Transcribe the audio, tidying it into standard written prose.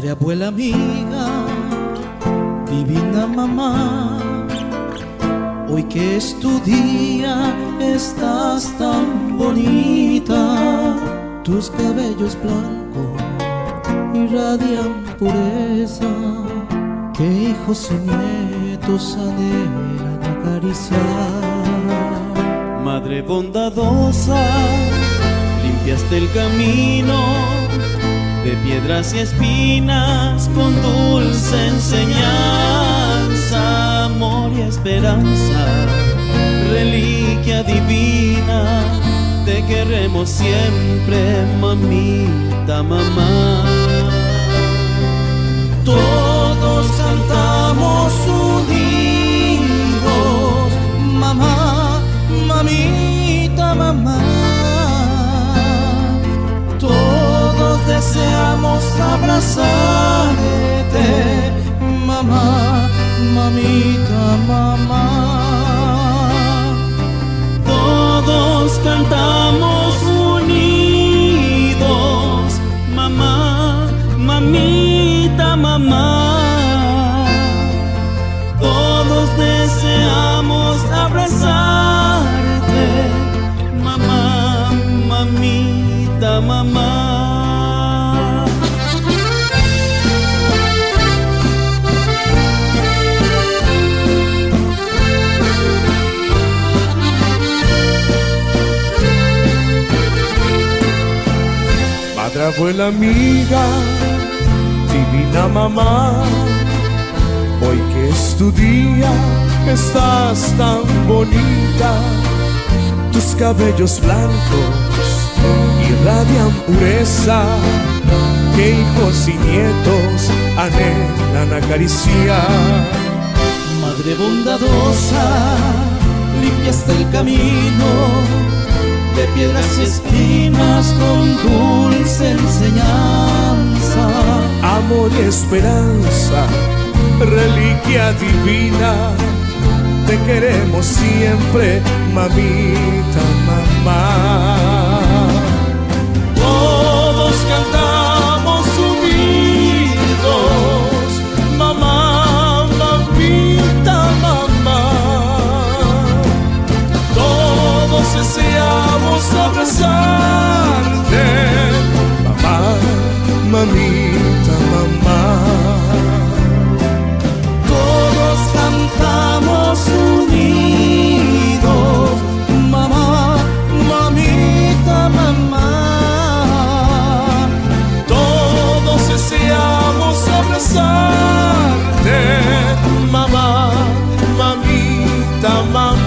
Madre, abuela, amiga, divina mamá, hoy que es tu día estás tan bonita. Tus cabellos blancos irradian pureza, que hijos y nietos anhelan acariciar. Madre bondadosa, limpiaste el camino de piedras y espinas con dulce enseñanza, amor y esperanza, reliquia divina. Te queremos siempre, mamita, mamá. Todos cantamos unidos, mamá, mamita, mamá. Todos deseamos abrazarte, mamá, mamita, mamá. Todos cantamos unidos, mamá, mamita, mamá. Todos deseamos abrazarte, mamá, mamita, mamá. Madre, abuela, amiga, divina mamá, hoy que es tu día estás tan bonita. Tus cabellos blancos irradian pureza, que hijos y nietos anhelan acariciar. Madre bondadosa, limpiaste el camino de piedras y espinas con dulce enseñanza, Amor y esperanza, reliquia divina. Te queremos siempre, mamita, mamá. Todos cantamos unidos, mamá, mamita, mamá. Todos deseamos abrazarte, mamá, mamita, mamá. todos cantamos unidos, mamá, mamita, mamá. Todos deseamos abrazarte, mamá, mamita, mamá.